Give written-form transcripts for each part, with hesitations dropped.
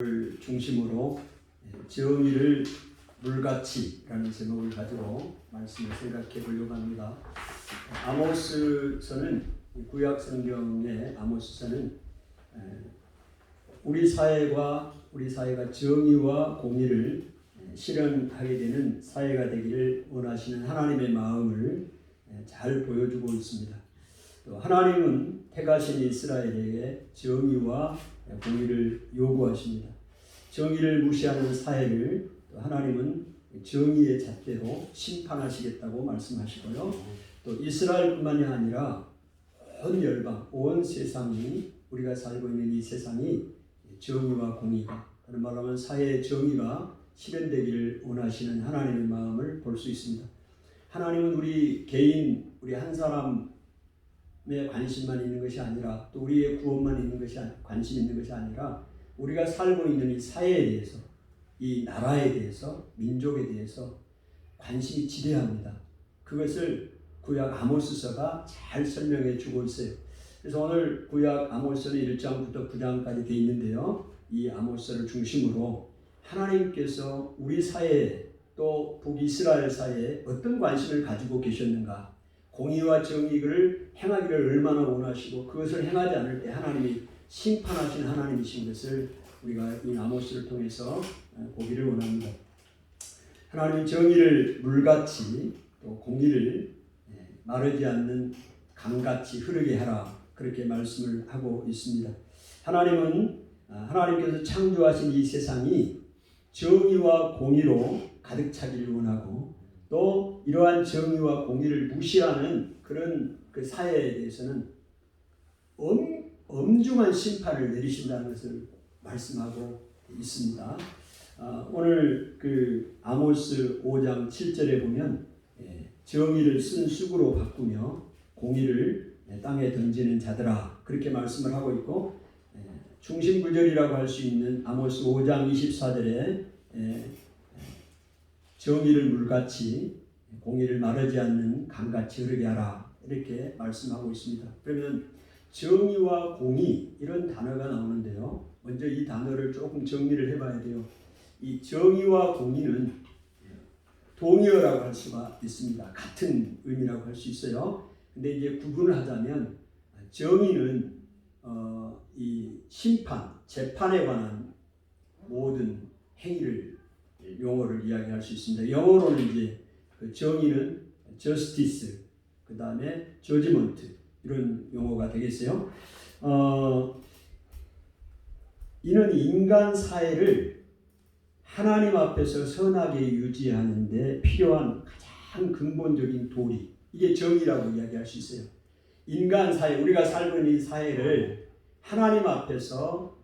를 중심으로 정의를 물같이라는 제목을 가지고 말씀을 생각해 보려고 합니다. 아모스서는 구약 성경의 아모스서는 우리 사회가 정의와 공의를 실현하게 되는 사회가 되기를 원하시는 하나님의 마음을 잘 보여주고 있습니다. 또 하나님은 택하신 이스라엘에게 정의와 공의를 요구하십니다. 정의를 무시하는 사회를 하나님은 정의의 잣대로 심판하시겠다고 말씀하시고요. 또 이스라엘뿐만이 아니라 온 열방, 온 세상이, 우리가 살고 있는 이 세상이 정의와 공의가, 그런 말로 하면 사회의 정의가 실현되기를 원하시는 하나님의 마음을 볼 수 있습니다. 하나님은 우리 개인, 우리 한 사람의 관심만 있는 것이 아니라, 또 우리의 구원만 있는 것이 관심 있는 것이 아니라, 우리가 살고 있는 이 사회에 대해서, 이 나라에 대해서, 민족에 대해서 관심이 지대합니다. 그것을 구약 아모스서가 잘 설명해 주고 있어요. 그래서 오늘 구약 아모스서는 1장부터 9장까지 되어 있는데요. 이 아모스서를 중심으로 하나님께서 우리 사회에, 또 북이스라엘 사회에 어떤 관심을 가지고 계셨는가, 공의와 정의를 행하기를 얼마나 원하시고 그것을 행하지 않을 때 하나님이 심판하신 하나님이신 것을 우리가 이 아모스를 통해서 보기를 원합니다. 하나님은 정의를 물같이, 또 공의를 마르지 않는 강같이 흐르게 하라, 그렇게 말씀을 하고 있습니다. 하나님께서 창조하신 이 세상이 정의와 공의로 가득 차기를 원하고, 또 이러한 정의와 공의를 무시하는 그런 그 사회에 대해서는 엄중한 심판을 내리신다는 것을 말씀하고 있습니다. 오늘 그 아모스 5장 7절에 보면 정의를 쓴 쑥으로 바꾸며 공의를 땅에 던지는 자들아, 그렇게 말씀을 하고 있고, 중심 구절이라고 할 수 있는 아모스 5장 24절에 정의를 물같이, 공의를 마르지 않는 강같이 흐르게 하라, 이렇게 말씀하고 있습니다. 그러면 정의와 공의, 이런 단어가 나오는데요. 먼저 이 단어를 조금 정리를 해봐야 돼요. 이 정의와 공의는 동의어라고 할 수가 있습니다. 같은 의미라고 할 수 있어요. 근데 이제 구분을 하자면, 정의는 이 심판, 재판에 관한 모든 행위를, 용어를 이야기할 수 있습니다. 영어로는 이제 그 정의는 justice, 그 다음에 judgment, 이런 용어가 되겠어요. 이는 인간 사회를 하나님 앞에서 선하게 유지하는 데 필요한 가장 근본적인 도리, 이게 정의라고 이야기할 수 있어요. 인간 사회, 우리가 살고 있는 이 사회를 하나님 앞에서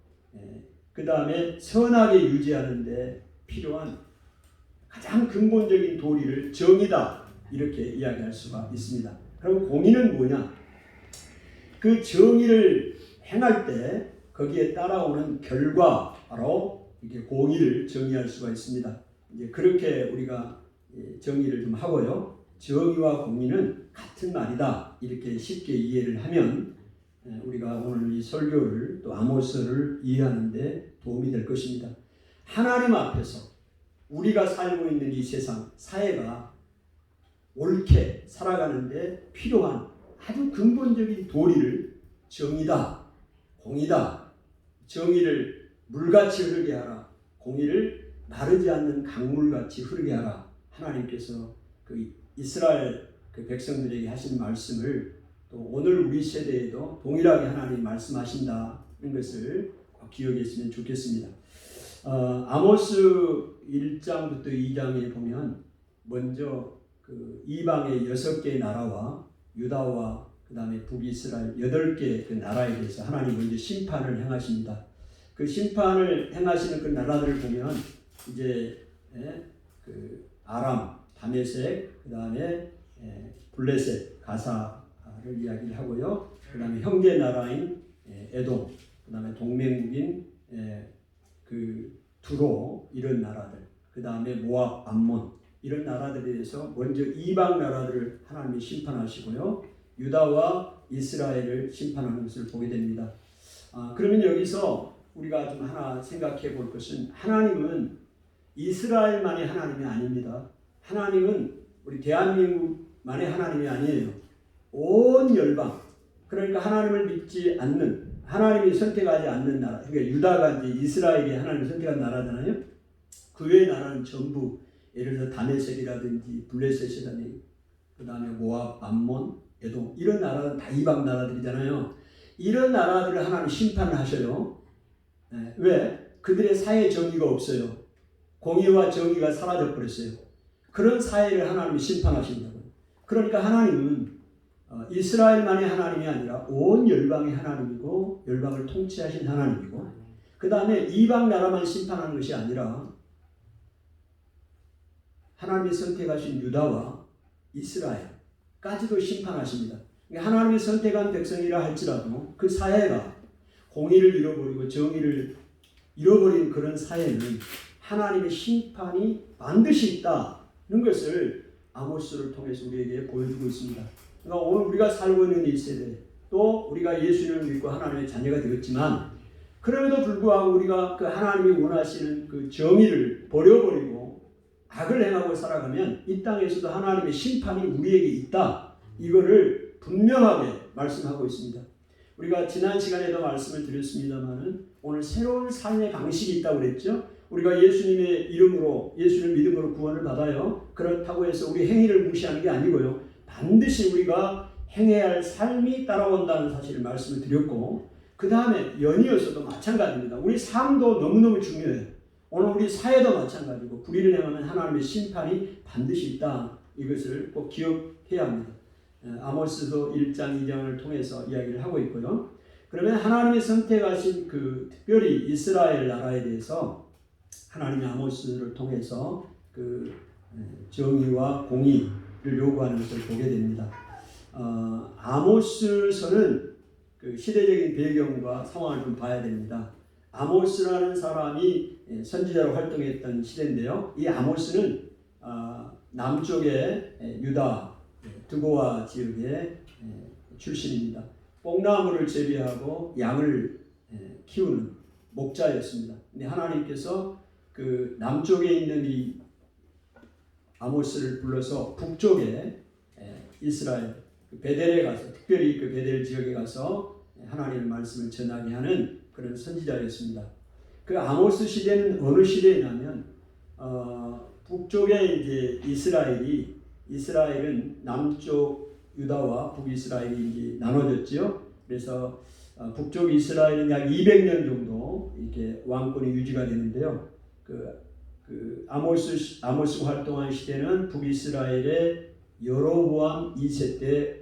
그 다음에 선하게 유지하는 데 필요한 가장 근본적인 도리를 정의다, 이렇게 이야기할 수가 있습니다. 그럼 공의는 뭐냐? 그 정의를 행할 때 거기에 따라오는 결과로 이렇게 공의를 정의할 수가 있습니다. 이제 그렇게 우리가 정의를 좀 하고요. 정의와 공의는 같은 말이다, 이렇게 쉽게 이해를 하면 우리가 오늘 이 설교를, 또 아모스를 이해하는 데 도움이 될 것입니다. 하나님 앞에서 우리가 살고 있는 이 세상, 사회가 옳게 살아가는데 필요한 아주 근본적인 도리를 정의다, 공의다, 정의를 물같이 흐르게 하라, 공의를 마르지 않는 강물같이 흐르게 하라, 하나님께서 그 이스라엘 그 백성들에게 하신 말씀을 또 오늘 우리 세대에도 동일하게 하나님 말씀하신다는 것을 기억했으면 좋겠습니다. 아모스 1장부터 2장에 보면 먼저 그 이방의 6개의 나라와 유다와 그 다음에 북이스라엘 8개 그 나라에 대해서 하나님 먼저 심판을 행하십니다. 그 심판을 행하시는 그 나라들을 보면 이제 그 아람, 다메섹, 그 다음에 블레셋, 가사를 이야기를 하고요. 그 다음에 형제 나라인 에돔, 그 다음에 동맹국인 그 두로, 이런 나라들, 그 다음에 모압, 암몬, 이런 나라들에 대해서 먼저 이방 나라들을 하나님이 심판하시고요. 유다와 이스라엘을 심판하는 것을 보게 됩니다. 그러면 여기서 우리가 좀 하나 생각해 볼 것은 하나님은 이스라엘만의 하나님이 아닙니다. 하나님은 우리 대한민국만의 하나님이 아니에요. 온 열방, 그러니까 하나님을 믿지 않는, 하나님이 선택하지 않는 나라, 그러니까 유다가 이제 이스라엘이 하나님을 선택한 나라잖아요. 그 외의 나라는 전부 예를 들어 다메섹이라든지 블레셋이라든지 그 다음에 모압, 암몬, 에돔 이런 나라는 다 이방 나라들이잖아요. 이런 나라들을 하나님 심판을 하셔요. 왜? 그들의 사회 정의가 없어요. 공의와 정의가 사라져 버렸어요. 그런 사회를 하나님이 심판하신다고요. 그러니까 하나님은 이스라엘만의 하나님이 아니라 온 열방의 하나님이고 열방을 통치하신 하나님이고 그 다음에 이방 나라만 심판하는 것이 아니라 하나님이 선택하신 유다와 이스라엘까지도 심판하십니다. 하나님이 선택한 백성이라 할지라도 그 사회가 공의를 잃어버리고 정의를 잃어버린 그런 사회는 하나님의 심판이 반드시 있다는 것을 아모스를 통해서 우리에게 보여주고 있습니다. 그러니까 오늘 우리가 살고 있는 이 세대 또 우리가 예수님을 믿고 하나님의 자녀가 되었지만 그럼에도 불구하고 우리가 그 하나님이 원하시는 그 정의를 버려버리고 악을 행하고 살아가면 이 땅에서도 하나님의 심판이 우리에게 있다. 이거를 분명하게 말씀하고 있습니다. 우리가 지난 시간에도 말씀을 드렸습니다만은 오늘 새로운 삶의 방식이 있다고 그랬죠. 우리가 예수님의 이름으로 예수님 믿음으로 구원을 받아요. 그렇다고 해서 우리 행위를 무시하는 게 아니고요. 반드시 우리가 행해야 할 삶이 따라온다는 사실을 말씀을 드렸고 그 다음에 연이어서도 마찬가지입니다. 우리 삶도 너무너무 중요해요. 오늘 우리 사회도 마찬가지고 불의를 행하면 하나님의 심판이 반드시 있다. 이것을 꼭 기억해야 합니다. 아모스도 1장 2장을 통해서 이야기를 하고 있고요. 그러면 하나님이 선택하신 그 특별히 이스라엘 나라에 대해서 하나님이 아모스를 통해서 그 정의와 공의를 요구하는 것을 보게 됩니다. 아모스서는 그 시대적인 배경과 상황을 좀 봐야 됩니다. 아모스라는 사람이 선지자로 활동했던 시대인데요. 이 아모스는 남쪽의 유다 드고아 지역의 출신입니다. 뽕나무를 재배하고 양을 키우는 목자였습니다. 근데 하나님께서 그 남쪽에 있는 이 아모스를 불러서 북쪽에 이스라엘 베델에 가서 특별히 그 베델 지역에 가서 하나님의 말씀을 전하게 하는 그런 선지자였습니다. 그 아모스 시대는 어느 시대냐면 북쪽에 이제 이스라엘은 남쪽 유다와 북이스라엘이 이제 나눠졌지요. 그래서 북쪽 이스라엘은 약 200년 정도 이렇게 왕권이 유지가 되는데요. 그 아모스가 활동한 시대는 북이스라엘의 여로보암 2세 때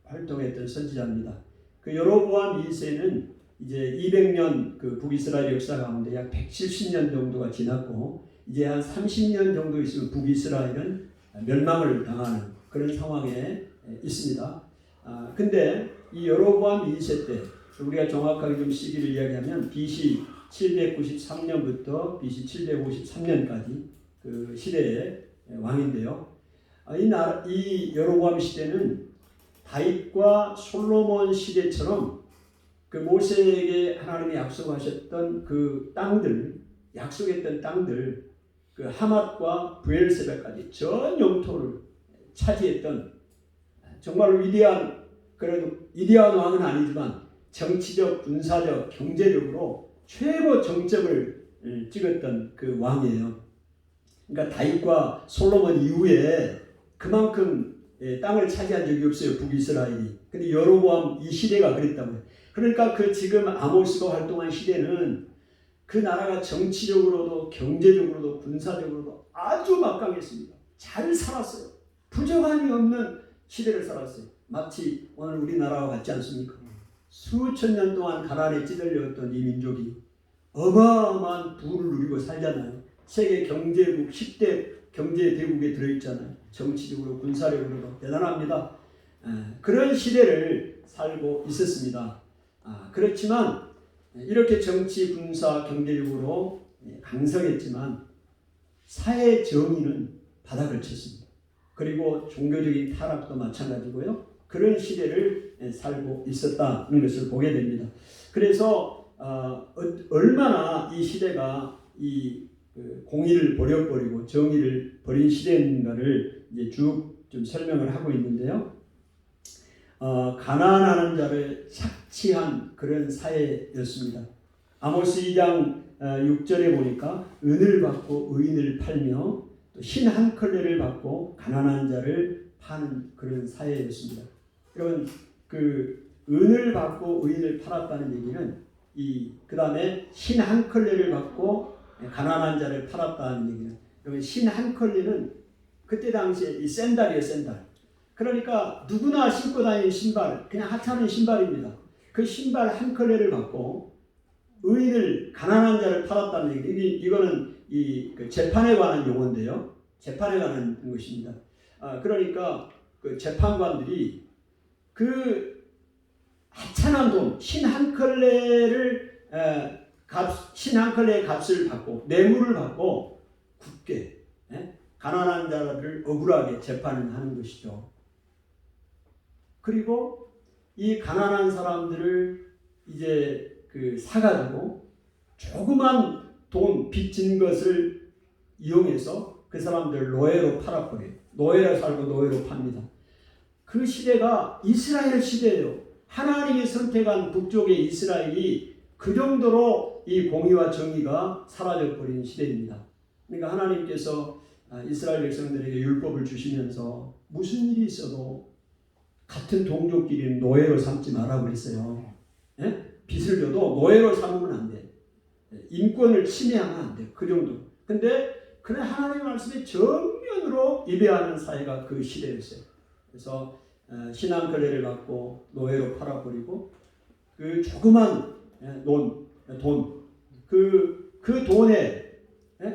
활동했던 선지자입니다. 그 여로보암 2세는 이제 200년 그 북이스라엘 역사 가운데 약 170년 정도가 지났고 이제 한 30년 정도 있으면 북이스라엘은 멸망을 당하는 그런 상황에 있습니다. 근데 이 여로보암 2세 때 우리가 정확하게 좀 시기를 이야기하면 BC 793년부터 BC 753년까지 그 시대의 왕인데요. 이 여로보암 시대는 다윗과 솔로몬 시대처럼 그 모세에게 하나님이 약속하셨던 그 땅들, 약속했던 땅들, 그 하맛과 브엘세바까지 전 영토를 차지했던 정말 위대한, 그래도 위대한 왕은 아니지만 정치적, 군사적, 경제적으로 최고 정점을 찍었던 그 왕이에요. 그러니까 다윗과 솔로몬 이후에 그만큼 땅을 차지한 적이 없어요, 북이스라엘이. 근데 여로보암 이 시대가 그랬다고요. 그러니까 그 지금 아모스가 활동한 시대는 그 나라가 정치적으로도 경제적으로도 군사적으로도 아주 막강했습니다. 잘 살았어요. 부정함이 없는 시대를 살았어요. 마치 오늘 우리나라와 같지 않습니까? 수천 년 동안 가난에 찌들렸던 이 민족이 어마어마한 부를 누리고 살잖아요. 세계 경제국 10대 경제 대국에 들어있잖아요. 정치적으로 군사력으로도 대단합니다. 그런 시대를 살고 있었습니다. 그렇지만 이렇게 정치, 군사, 경제적으로 강성했지만 사회 정의는 바닥을 쳤습니다. 그리고 종교적인 타락도 마찬가지고요. 그런 시대를 살고 있었다는 것을 보게 됩니다. 그래서 얼마나 이 시대가 그 공의를 버려버리고 정의를 버린 시대인가를 이제 쭉 좀 설명을 하고 있는데요. 가난하는 자를 착취한 그런 사회였습니다. 아모스 2장 6절에 보니까 은을 받고 의인을 팔며 또 흰 한 컬레를 받고 가난한 자를 파는 그런 사회였습니다. 여러분 그 은을 받고 의인을 팔았다는 얘기는 그 다음에 흰 한 컬레를 받고 가난한 자를 팔았다는 얘기는 여러분 흰 한 컬레는 그때 당시에 이 샌달이에요, 샌달. 그러니까 누구나 신고 다니는 신발, 그냥 하찮은 신발입니다. 그 신발 한 컬레를 받고 의인을 가난한 자를 팔았다는 얘기. 이거는 그 재판에 관한 용어인데요. 재판에 관한 것입니다. 그러니까 그 재판관들이 그 하찮은 돈, 흰 한 컬레를 흰 한 컬레의 값을 받고 뇌물을 받고 굳게 가난한 자를 억울하게 재판을 하는 것이죠. 그리고 이 가난한 사람들을 이제 그 사가지고 조그만 돈 빚진 것을 이용해서 그 사람들 노예로 팔아버려요. 노예로 살고 노예로 팝니다. 그 시대가 이스라엘 시대예요. 하나님이 선택한 북쪽의 이스라엘이 그 정도로 이 공의와 정의가 사라져버린 시대입니다. 그러니까 하나님께서 이스라엘 백성들에게 율법을 주시면서 무슨 일이 있어도 같은 동족끼리는 노예로 삼지 말라고 그랬어요. 빚을 줘도 노예로 삼으면 안 돼. 인권을 침해하면 안 돼. 그 정도. 근데 그런 하나님의 말씀에 정면으로 위배하는 사회가 그 시대였어요. 그래서 신앙걸레를 갖고 노예로 팔아버리고 그 조그만 돈, 그 돈에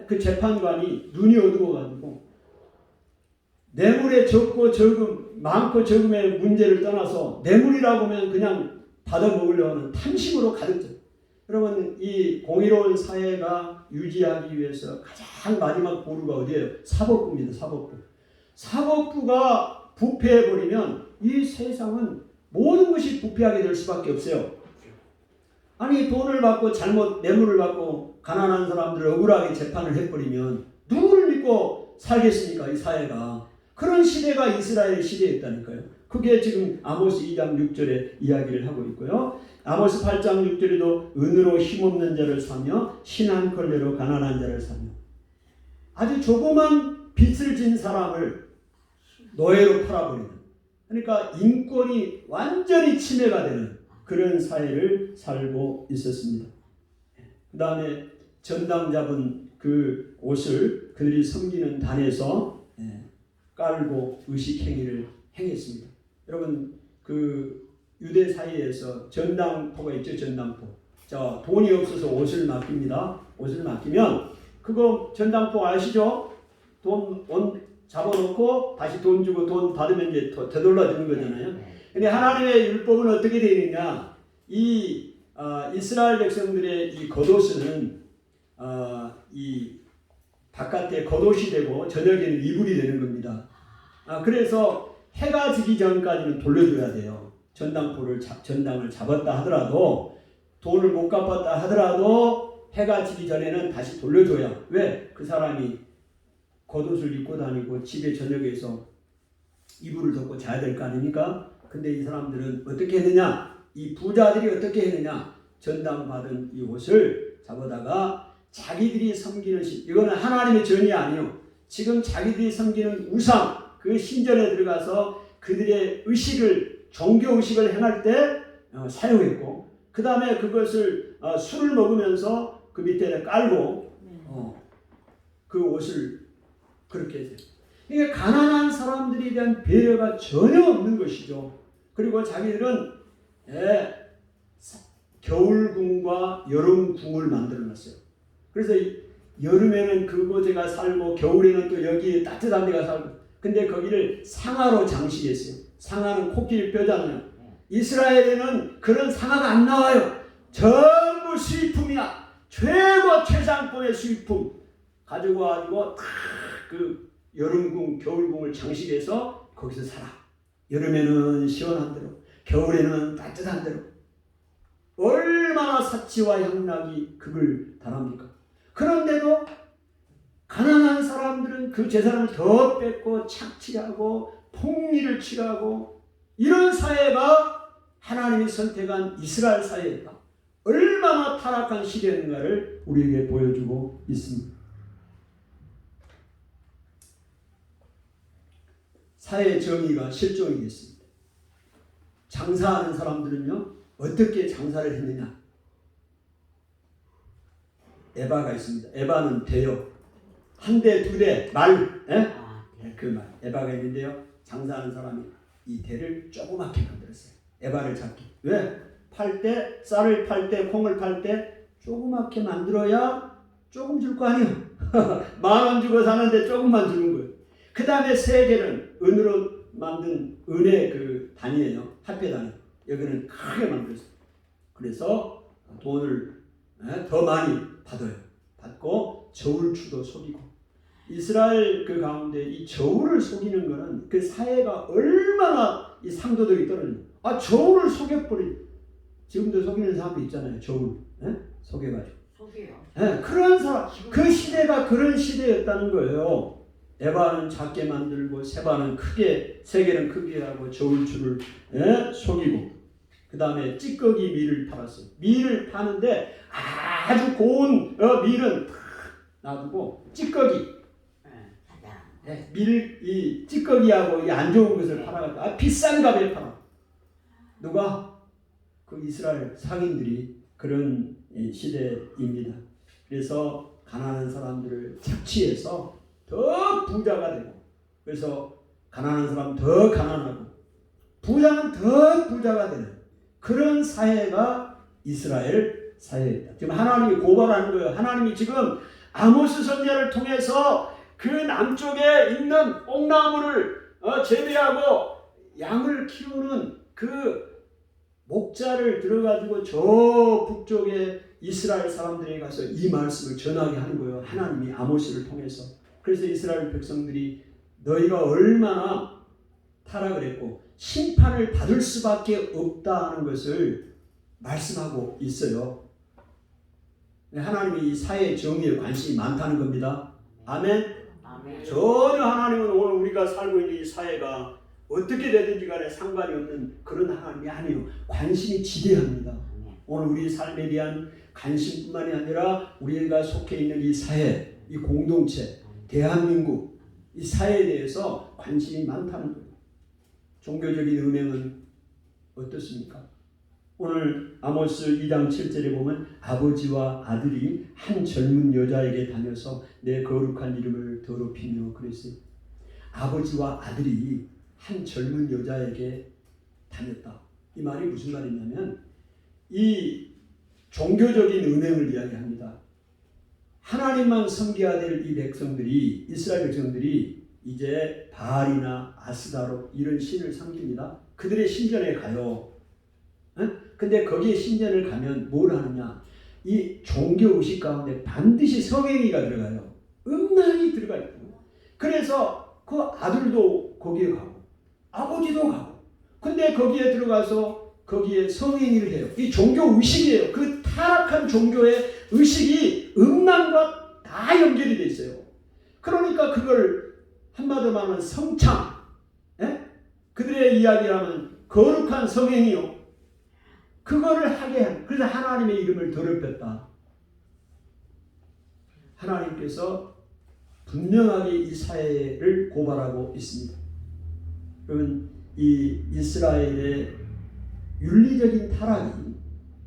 그 재판관이 눈이 어두워가지고 뇌물의 적고 적음, 많고 적음의 문제를 떠나서 뇌물이라고 하면 그냥 받아먹으려고 하는 탐심으로 가득 차. 여러분 이 공의로운 사회가 유지하기 위해서 가장 마지막 보루가 어디예요? 사법부입니다. 사법부. 사법부가 부패해버리면 이 세상은 모든 것이 부패하게 될 수밖에 없어요. 아니 돈을 받고 잘못 뇌물을 받고 가난한 사람들을 억울하게 재판을 해버리면 누구를 믿고 살겠습니까? 이 사회가. 그런 시대가 이스라엘 시대였다니까요. 그게 지금 아모스 2장 6절에 이야기를 하고 있고요. 아모스 8장 6절에도 은으로 힘없는 자를 사며 흰 한 컬레로 가난한 자를 사며 아주 조그만 빚을 진 사람을 노예로 팔아버리는, 그러니까 인권이 완전히 침해가 되는 그런 사회를 살고 있었습니다. 그 다음에 전당 잡은 그 옷을 그들이 섬기는 단에서 깔고 의식행위를 행했습니다. 여러분 그 유대 사이에서 전당포가 있죠. 전당포. 자, 돈이 없어서 옷을 맡깁니다. 옷을 맡기면 그거 전당포 아시죠? 돈 잡아놓고 다시 돈 주고 돈 받으면 이제 되돌려 주는 거잖아요. 근데 하나님의 율법은 어떻게 되어 있느냐? 이스라엘 백성들의 이 겉옷은 이 바깥에 겉옷이 되고 저녁에는 이불이 되는 겁니다. 그래서 해가 지기 전까지는 돌려줘야 돼요. 전당을 잡았다 하더라도 돈을 못 갚았다 하더라도 해가 지기 전에는 다시 돌려줘야. 왜? 그 사람이 겉옷을 입고 다니고 집에 저녁에서 이불을 덮고 자야 될 거 아닙니까? 근데 이 사람들은 어떻게 했느냐? 이 부자들이 어떻게 했느냐? 전당 받은 이 옷을 잡아다가 자기들이 섬기는 이거는 하나님의 전이 아니요. 지금 자기들이 섬기는 우상, 그 신전에 들어가서 그들의 종교 의식을 행할 때 사용했고, 그 다음에 그것을 술을 먹으면서 그 밑에 깔고 그 옷을 그렇게 했어요. 이게 가난한 사람들에 대한 배려가 전혀 없는 것이죠. 그리고 자기들은 겨울궁과 여름궁을 만들어놨어요. 그래서 여름에는 그곳에가 살고 겨울에는 또 여기 따뜻한 데가 살고, 근데 거기를 상아로 장식했어요. 상아는 코끼리 뼈잖아요. 이스라엘에는 그런 상아가 안 나와요. 전부 수입품이야. 최고 최상품의 수입품 가지고 와가지고 그 여름궁, 겨울궁을 장식해서 거기서 살아. 여름에는 시원한 대로, 겨울에는 따뜻한 대로. 얼마나 사치와 향락이 극을 달합니까? 그런데도 가난한 사람들은 그 재산을 더 뺏고 착취하고 폭리를 취하고 이런 사회가 하나님이 선택한 이스라엘 사회였다. 얼마나 타락한 시대인가를 우리에게 보여주고 있습니다. 사회 정의가 실종이겠습니다. 장사하는 사람들은요, 어떻게 장사를 했느냐? 에바가 있습니다. 에바는 대요. 한 대, 두 대, 말, 그 말. 에바가 있는데요, 장사하는 사람이 이 대를 조그맣게 만들었어요. 에바를 잡기. 왜? 팔 때, 쌀을 팔 때, 콩을 팔 때 조그맣게 만들어야 조금 줄 거 아니에요. 10,000원 주고 사는데 조금만 주는 거예요. 그 다음에 세계는 은으로 만든 은의 그 단위예요. 화폐 단위. 여기는 크게 만들었어요. 그래서 돈을 더 많이 받아요. 받고 저울추도 속이고. 이스라엘 그 가운데 이 저울을 속이는 거는 그 사회가 얼마나 이 상도덕이 떨어지는. 저울을 속여버리. 지금도 속이는 사람도 있잖아요. 저울 속여가지고. 속여요. 그런 사람. 그 시대가 그런 시대였다는 거예요. 에바는 작게 만들고 세바는 크게, 세계는 크게 하고 저울추를 속이고, 그 다음에 찌꺼기 밀을 팔았어요. 밀을 파는데 아주 고운 밀은 놔두고 찌꺼기 이 찌꺼기하고 이 안 좋은 것을 팔아가지고 비싼 값에 팔아. 누가? 그 이스라엘 상인들이 그런 시대입니다. 그래서 가난한 사람들을 착취해서 더 부자가 되고, 그래서 가난한 사람 더 가난하고 부자는 더 부자가 되는 그런 사회가 이스라엘 사회입니다. 지금 하나님이 고발하는 거예요. 하나님이 지금 아모스 선지자를 통해서 그 남쪽에 있는 옥나무를 재배하고 양을 키우는 그 목자를 들어가지고 저 북쪽에 이스라엘 사람들에게 가서 이 말씀을 전하게 하는 거예요. 하나님이 아모스를 통해서. 그래서 이스라엘 백성들이 너희가 얼마나 타락을 했고 심판을 받을 수밖에 없다는 것을 말씀하고 있어요. 하나님이 이 사회 정의에 관심이 많다는 겁니다. 아멘. 전혀 하나님은 오늘 우리가 살고 있는 이 사회가 어떻게 되든지 간에 상관이 없는 그런 하나님이 아니에요. 관심이 지대합니다. 오늘 우리 삶에 대한 관심뿐만이 아니라 우리가 속해 있는 이 사회, 이 공동체, 대한민국, 이 사회에 대해서 관심이 많다는 거예요. 종교적인 음행은 어떻습니까? 오늘 아모스 2장 7절에 보면 아버지와 아들이 한 젊은 여자에게 다녀서 내 거룩한 이름을 더럽히며 그랬어요. 아버지와 아들이 한 젊은 여자에게 다녔다. 이 말이 무슨 말이냐면 이 종교적인 음행을 이야기합니다. 하나님만 섬겨야 될 이 백성들이, 이스라엘 백성들이 이제 바알이나 아스다로 이런 신을 섬깁니다. 그들의 신전에 가요. 근데 거기에 신전을 가면 뭘 하느냐? 이 종교 의식 가운데 반드시 성행위가 들어가요. 음란이 들어가 있고. 그래서 그 아들도 거기에 가고 아버지도 가고. 근데 거기에 들어가서 거기에 성행위를 해요. 이 종교 의식이에요. 그 타락한 종교의 의식이 음란과 다 연결이 돼 있어요. 그러니까 그걸 한마디로 말하면 성창, 그들의 이야기라면 거룩한 성행이요. 그거를 하게 한. 그래서 하나님의 이름을 더럽혔다. 하나님께서 분명하게 이 사회를 고발하고 있습니다. 그러면 이 이스라엘의 윤리적인 타락이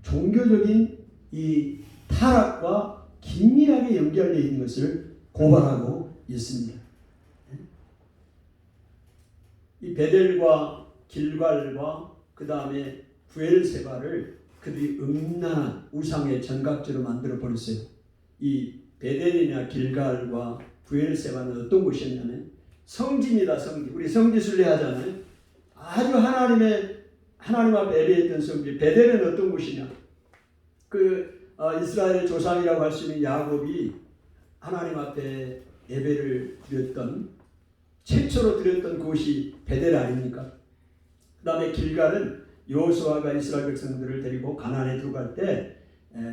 종교적인 이 타락과 긴밀하게 연결되어 있는 것을 고발하고 있습니다. 이 베델과 길갈과 그 다음에 부엘세바를 그들이 음란한 우상의 전각지로 만들어 버렸어요. 이 베델이나 길갈과 부엘세바는 어떤 곳이었냐면 성지입니다. 성지. 우리 성지순례 하잖아요. 아주 하나님 앞에 예배했던 성지. 베델은 어떤 곳이냐? 이스라엘의 조상이라고 할 수 있는 야곱이 하나님 앞에 예배를 드렸던, 최초로 드렸던 곳이 베델 아닙니까? 그 다음에 길갈은 여호수아가 이스라엘 백성들을 데리고 가나안에 들어갈 때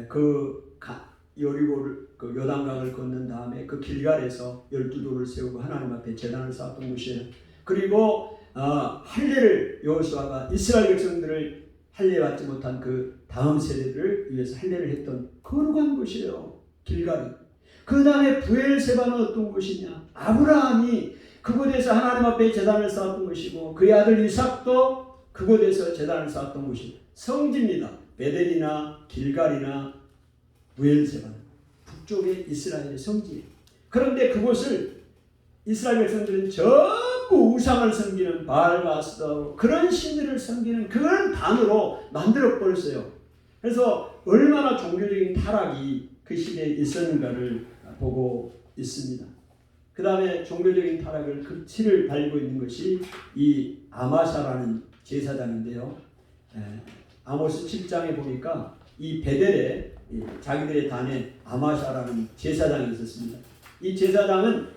그 여리고를 그 요단강을 건넌 다음에 그 길갈에서 12돌을 세우고 하나님 앞에 제단을 쌓았던 곳이에요. 그리고 할례를 여호수아가 이스라엘 백성들을 할례받지 못한 그 다음 세대를 위해서 할례를 했던 거룩한 곳이에요. 길갈이. 그 다음에 브엘세바는 어떤 곳이냐? 아브라함이 그곳에서 하나님 앞에 제단을 쌓았던 것이고 그의 아들 이삭도 그곳에서 제단을 쌓았던 곳이 성지입니다. 베델이나 길갈이나 브엘세바는 북쪽의 이스라엘의 성지예요. 그런데 그곳을 이스라엘 백성들은 전부 우상을 섬기는 바알과 아스타로 그런 신들을 섬기는 그런 단으로 만들어 버렸어요. 그래서 얼마나 종교적인 타락이 그 시대에 있었는가를 보고 있습니다. 그 다음에 종교적인 타락을 극치를 달리고 있는 것이 이 아마샤라는 제사장인데요. 아모스 7장에 보니까 이 베델에 자기들의 단에 아마샤라는 제사장이 있었습니다. 이 제사장은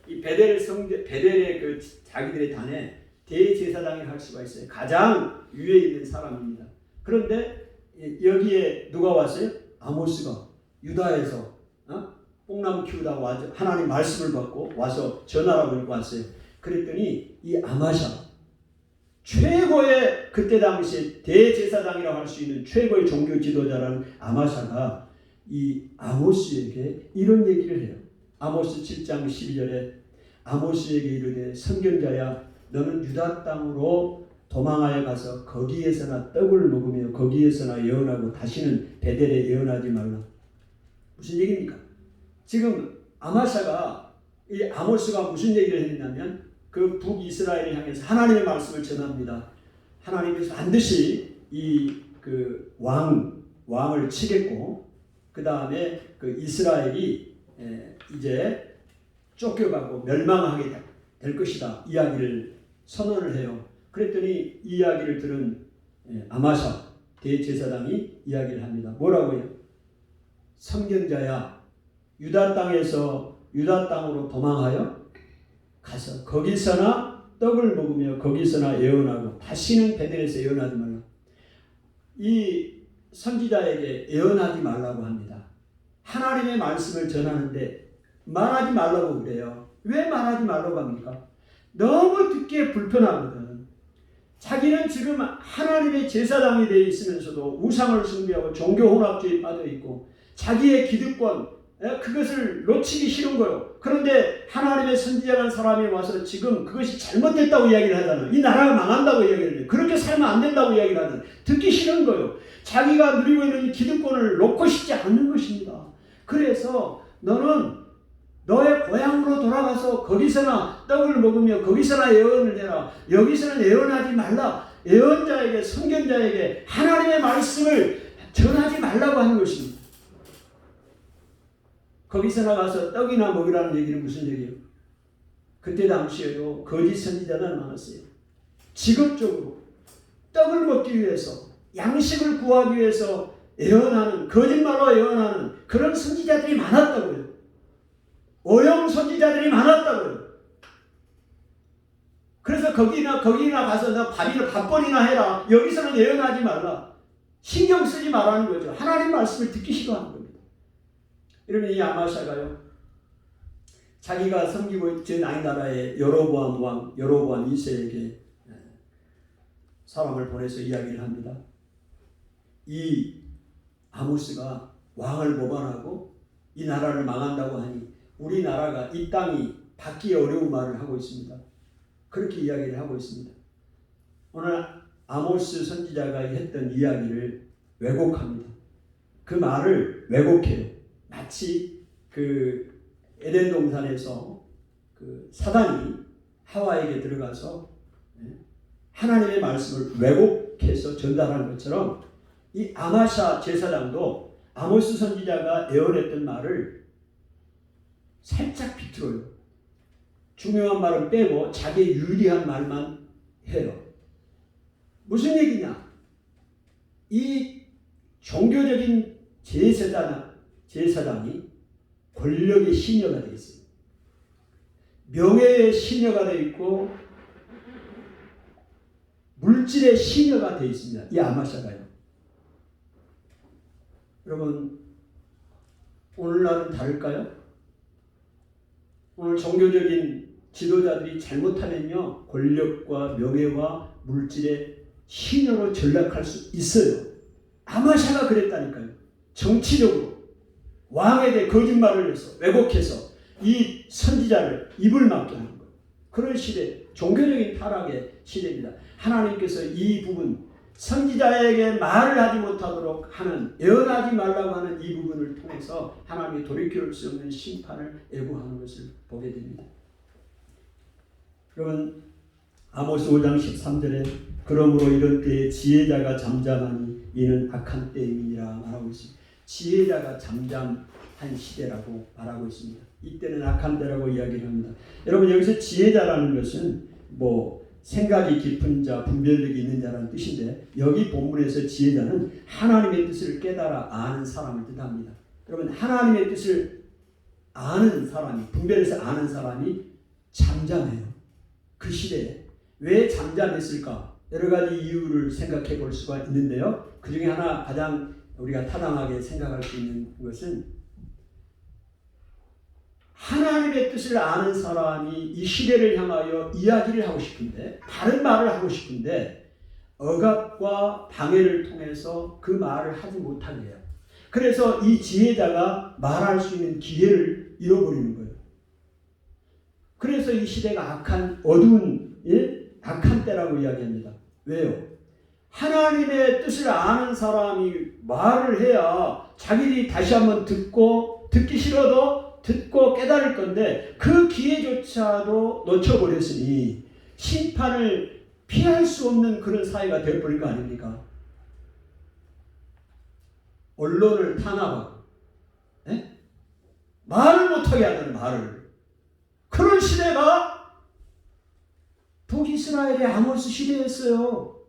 이 베델의 그 자기들의 단에 대제사장이 할 수가 있어요. 가장 위에 있는 사람입니다. 그런데 여기에 누가 왔어요? 아모스가 유다에서 뽕나무 키우다가 와서 하나님 말씀을 받고 와서 전하라고 읽고 왔어요. 그랬더니 이 아마샤 최고의 그때 당시에 대제사장이라고 할 수 있는 최고의 종교 지도자라는 아마샤가 이 아모스에게 이런 얘기를 해요. 아모스 7장 12절에 아모스에게 이르되 선견자야 너는 유다 땅으로 도망하여 가서 거기에서나 떡을 먹으며 거기에서나 예언하고 다시는 베델에 예언하지 말라. 무슨 얘기입니까? 지금 아마샤가 이 아모스가 무슨 얘기를 했냐면 그 북이스라엘을 향해서 하나님의 말씀을 전합니다. 하나님께서 반드시 이 그 왕을 치겠고 그 다음에 그 이스라엘이 이제 쫓겨가고 멸망하게 될 것이다 이야기를 선언을 해요. 그랬더니 이 이야기를 들은 아마샤 대제사장이 이야기를 합니다. 뭐라고요? 선견자야 유다 땅에서 유다 땅으로 도망하여 가서 거기서나 떡을 먹으며 거기서나 예언하고 다시는 베델에서 예언하지 말라. 이 선지자에게 예언하지 말라고 합니다. 하나님의 말씀을 전하는데 말하지 말라고 그래요. 왜 말하지 말라고 합니까? 너무 듣기에 불편하거든. 자기는 지금 하나님의 제사장이 되어 있으면서도 우상을 숭배하고 종교 혼합주의에 빠져 있고 자기의 기득권 그것을 놓치기 싫은 거예요. 그런데 하나님의 선지자라는 사람이 와서 지금 그것이 잘못됐다고 이야기를 하잖아요. 이 나라가 망한다고 이야기를 해요. 그렇게 살면 안 된다고 이야기를 하잖아요. 듣기 싫은 거예요. 자기가 누리고 있는 기득권을 놓고 싶지 않는 것입니다. 그래서 너는 너의 고향으로 돌아가서 거기서나 떡을 먹으며 거기서나 예언을 해라. 여기서는 예언하지 말라. 예언자에게 선견자에게 하나님의 말씀을 전하지 말라고 하는 것입니다. 거기서 나가서 떡이나 먹으라는 얘기는 무슨 얘기예요? 그때 당시에도 거짓 선지자는 많았어요. 직업적으로 떡을 먹기 위해서 양식을 구하기 위해서 예언하는 거짓말로 예언하는 그런 선지자들이 많았다고요. 오용 선지자들이 많았다고요. 그래서 거기나 가서 너 밥벌이나 해라. 여기서는 예언하지 말라. 신경 쓰지 말라는 거죠. 하나님 말씀을 듣기 싫어하는 겁니다. 이러면 이 아마샤가요. 자기가 섬기고 있던 아이 나라의 여로보암 왕 여로보암 2세에게 사람을 보내서 이야기를 합니다. 이 아모스가 왕을 모반하고 이 나라를 망한다고 하니 우리나라가 이 땅이 받기 어려운 말을 하고 있습니다. 그렇게 이야기를 하고 있습니다. 오늘 아모스 선지자가 했던 이야기를 왜곡합니다. 그 말을 왜곡해요. 마치 그 에덴 동산에서 그 사단이 하와에게 들어가서 하나님의 말씀을 왜곡해서 전달한 것처럼 이 아마샤 제사장도 아모스 선지자가 예언했던 말을 살짝 비틀어요. 중요한 말은 빼고 자기의 유리한 말만 해요. 무슨 얘기냐? 이 종교적인 제사장이 권력의 시녀가 되어 있어요. 명예의 시녀가 되어 있고 물질의 시녀가 되어 있습니다. 이 아마샤가요. 여러분, 오늘날은 다를까요? 오늘 종교적인 지도자들이 잘못하면요, 권력과 명예와 물질의 시녀로 전락할 수 있어요. 아마샤가 그랬다니까요. 정치적으로 왕에 대해 거짓말을 해서 왜곡해서 이 선지자를 입을 막게 하는 거예요. 그런 시대, 종교적인 타락의 시대입니다. 하나님께서 이 부분, 선지자에게 말을 하지 못하도록 하는, 예언하지 말라고 하는 이 부분을 통해서 하나님이 돌이킬 수 없는 심판을 예고하는 것을 보게 됩니다. 여러분, 아모스 5장 13절에 그러므로 이런 때에 지혜자가 잠잠하니 이는 악한 때임이니라 말하고 있습니다. 지혜자가 잠잠한 시대라고 말하고 있습니다. 이때는 악한 때라고 이야기를 합니다. 여러분, 여기서 지혜자라는 것은 생각이 깊은 자, 분별력이 있는 자라는 뜻인데, 여기 본문에서 지혜자는 하나님의 뜻을 깨달아 아는 사람을 뜻합니다. 여러분, 하나님의 뜻을 아는 사람이, 분별해서 아는 사람이 잠잠해요. 그 시대에 왜 잠잠했을까? 여러 가지 이유를 생각해 볼 수가 있는데요. 그 중에 하나, 가장 우리가 타당하게 생각할 수 있는 것은, 하나님의 뜻을 아는 사람이 이 시대를 향하여 이야기를 하고 싶은데, 다른 말을 하고 싶은데 억압과 방해를 통해서 그 말을 하지 못하게 해요. 그래서 이 지혜자가 말할 수 있는 기회를 잃어버리는 거예요. 그래서 이 시대가 악한, 어두운, 악한 때라고 이야기합니다. 왜요? 하나님의 뜻을 아는 사람이 말을 해야 자기들이 다시 한번 듣기 싫어도 듣고 깨달을 건데, 그 기회조차도 놓쳐버렸으니 심판을 피할 수 없는 그런 사회가 되어버린 거 아닙니까? 언론을 탄압하고, 말을 못하게 하는 말을. 그런 시대가 북이스라엘의 아모스 시대였어요.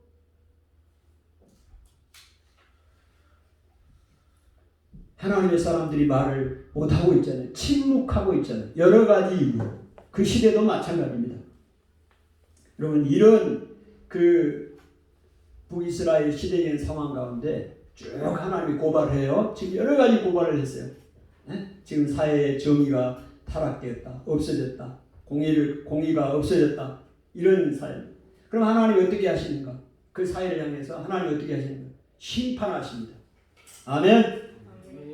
하나님의 사람들이 말을 못하고 있잖아요. 침묵하고 있잖아요. 여러 가지 이유로. 그 시대도 마찬가지입니다. 여러분, 이런 북이스라엘 시대적인 상황 가운데 쭉 하나님이 고발해요. 지금 여러 가지 고발을 했어요. 지금 사회의 정의가 타락되었다, 없어졌다, 공의가 없어졌다, 이런 사회. 그럼 하나님이 어떻게 하시는가? 그 사회를 향해서 하나님이 어떻게 하시는가? 심판하십니다. 아멘.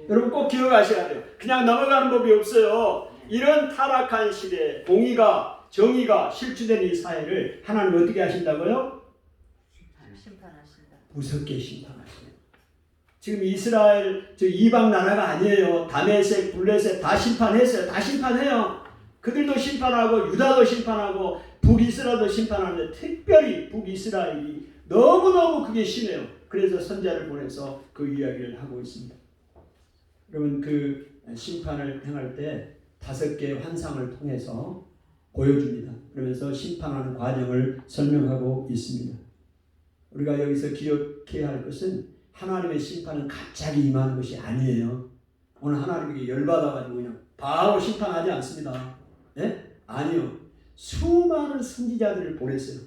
여러분, 꼭 기억하셔야 돼요. 그냥 넘어가는 법이 없어요. 이런 타락한 시대, 공의가, 정의가 실추된 이 사회를 하나님 어떻게 하신다고요? 심판하신다. 무섭게 심판하십니다. 지금 이스라엘, 이방 나라가 아니에요. 다메섹, 블레셋 다 심판했어요. 다 심판해요. 그들도 심판하고 유다도 심판하고 북이스라엘도 심판하는데, 특별히 북이스라엘이 너무너무 그게 심해요. 그래서 선자를 보내서 그 이야기를 하고 있습니다. 여러분, 그 심판을 행할 때 5개의 환상을 통해서 보여줍니다. 그러면서 심판하는 과정을 설명하고 있습니다. 우리가 여기서 기억해야 할 것은, 하나님의 심판은 갑자기 임하는 것이 아니에요. 오늘 하나님에게 열받아가지고 그냥 바로 심판하지 않습니다. 아니요. 수많은 선지자들을 보냈어요.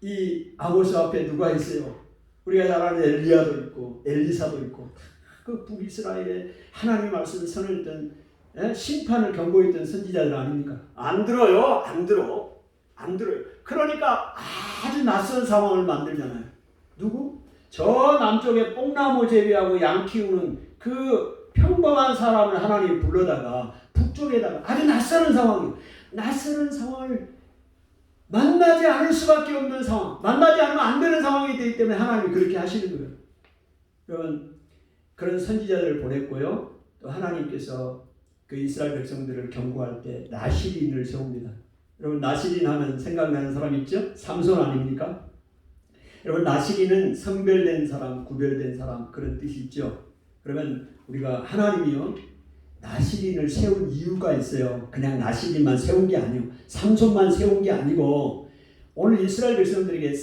이 아모스 앞에 누가 있어요? 우리가 잘 아는 엘리야도 있고 엘리사도 있고, 그 북이스라엘에 하나님 말씀을 선언했던, 심판을 경고했던 선지자들 아닙니까? 안 들어요. 안 들어요. 그러니까 아주 낯선 상황을 만들잖아요. 누구? 저 남쪽에 뽕나무 재배하고 양 키우는 그 평범한 사람을 하나님이 불러다가 북쪽에다가 아주 낯선 상황을 만나지 않을 수밖에 없는 상황, 만나지 않으면 안 되는 상황이 되기 때문에 하나님이 그렇게 하시는 거예요. 여러분, 그런 선지자들을 보냈고요. 또 하나님께서 그 이스라엘 백성들을 경고할 때 나시린을 세웁니다. 여러분, 나시린 하면 생각나는 사람 있죠? 삼손 아닙니까? 여러분, 나시린은 성별된 사람, 구별된 사람, 그런 뜻이 있죠. 그러면 우리가 하나님이요, 나시린을 세운 이유가 있어요. 그냥 나시린만 세운 게 아니에요. 삼손만 세운 게 아니고, 오늘 이스라엘 백성들에게